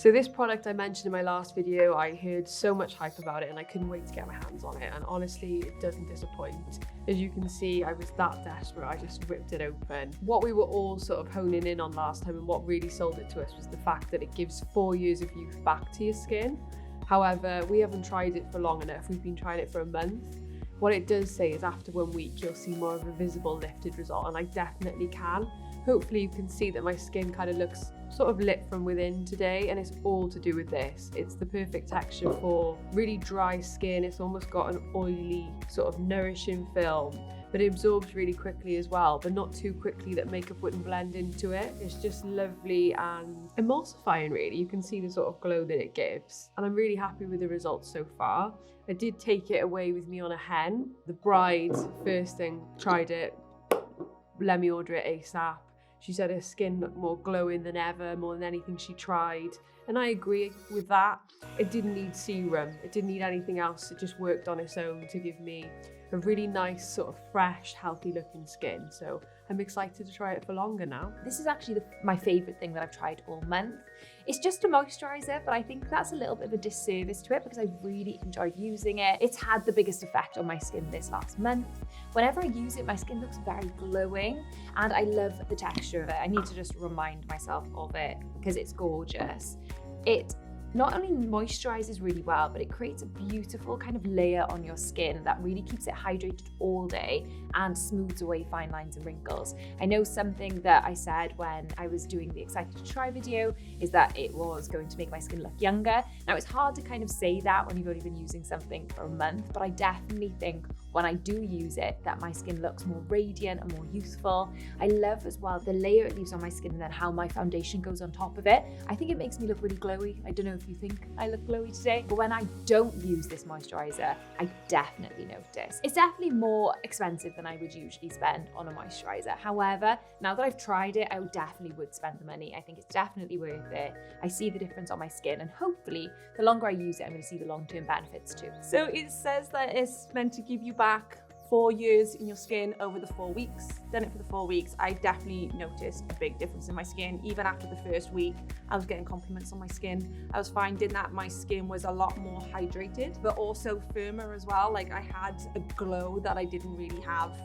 So this product I mentioned in my last video, I heard so much hype about it and I couldn't wait to get my hands on it, and honestly, it doesn't disappoint. As you can see, I was that desperate, I just ripped it open. What we were all sort of honing in on last time and what really sold it to us was the fact that it gives 4 years of youth back to your skin. However, we haven't tried it for long enough, we've been trying it for a month. What it does say is after 1 week, you'll see more of a visible lifted result, and I definitely can. Hopefully you can see that my skin kind of looks sort of lit from within today, and it's all to do with this. It's the perfect texture for really dry skin. It's almost got an oily, sort of nourishing film, but it absorbs really quickly as well, but not too quickly that makeup wouldn't blend into it. It's just lovely and emulsifying really. You can see the sort of glow that it gives, and I'm really happy with the results so far. I did take it away with me on a hen. The bride, first thing, tried it, let me order it ASAP. She said her skin looked more glowing than ever, more than anything she tried. And I agree with that. It didn't need serum. It didn't need anything else. It just worked on its own to give me a really nice, sort of fresh, healthy looking skin. So I'm excited to try it for longer now. This is actually my favourite thing that I've tried all month. It's just a moisturiser, but I think that's a little bit of a disservice to it because I really enjoyed using it. It's had the biggest effect on my skin this last month. Whenever I use it, my skin looks very glowing and I love the texture of it. I need to just remind myself of it because it's gorgeous. It not only moisturizes really well, but it creates a beautiful kind of layer on your skin that really keeps it hydrated all day and smooths away fine lines and wrinkles. I know something that I said when I was doing the Excited to Try video is that it was going to make my skin look younger. Now it's hard to kind of say that when you've only been using something for a month, but I definitely think when I do use it that my skin looks more radiant and more youthful. I love as well the layer it leaves on my skin and then how my foundation goes on top of it. I think it makes me look really glowy. I don't know if you think I look glowy today, but when I don't use this moisturizer, I definitely notice. It's definitely more expensive than I would usually spend on a moisturizer. However, now that I've tried it, I definitely would spend the money. I think it's definitely worth it. I see the difference on my skin, and hopefully the longer I use it, I'm going to see the long-term benefits too. So it says that it's meant to give you back 4 years in your skin over the 4 weeks. Done it for the 4 weeks. I definitely noticed a big difference in my skin. Even after the first week, I was getting compliments on my skin. I was finding that my skin was a lot more hydrated, but also firmer as well. Like I had a glow that I didn't really have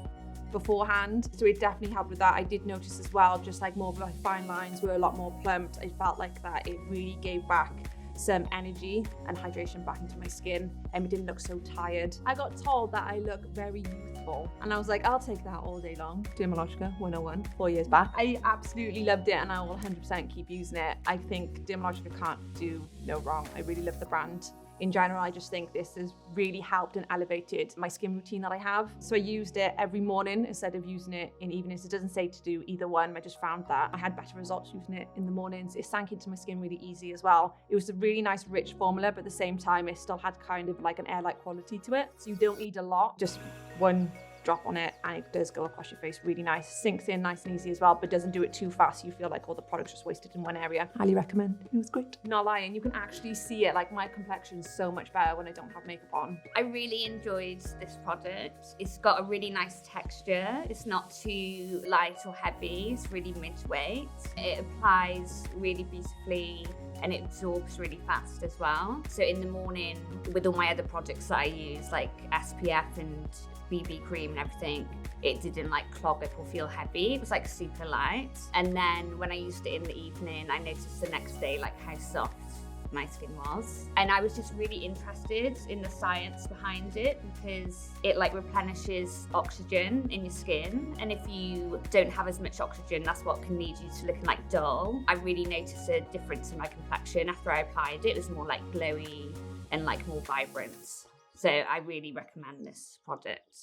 beforehand. So it definitely helped with that. I did notice as well, just like more of my fine lines were a lot more plumped. I felt like that it really gave back some energy and hydration back into my skin, and it didn't look so tired. I got told that I look very youthful, and I was like, I'll take that all day long. Dermalogica 101, 4 years back. I absolutely loved it, and I will 100% keep using it. I think Dermalogica can't do no wrong. I really love the brand. In general, I just think this has really helped and elevated my skin routine that I have. So I used it every morning instead of using it in evenings. It doesn't say to do either one. I just found that I had better results using it in the mornings. It sank into my skin really easy as well. It was a really nice, rich formula, but at the same time, it still had kind of like an air-like quality to it. So you don't need a lot, just one drop on it, and it does go across your face really nice. Sinks in nice and easy as well, but doesn't do it too fast. You feel like all the product's just wasted in one area. Highly recommend. It was great. Not lying, you can actually see it. Like my complexion's so much better when I don't have makeup on. I really enjoyed this product. It's got a really nice texture. It's not too light or heavy. It's really mid-weight. It applies really beautifully and it absorbs really fast as well. So in the morning, with all my other products that I use, like SPF and BB cream and everything, it didn't like clog up or feel heavy. It was like super light. And then when I used it in the evening, I noticed the next day like how soft my skin was. And I was just really interested in the science behind it because it like replenishes oxygen in your skin. And if you don't have as much oxygen, that's what can lead you to looking like dull. I really noticed a difference in my complexion after I applied it. It was more like glowy and like more vibrant. So I really recommend this product.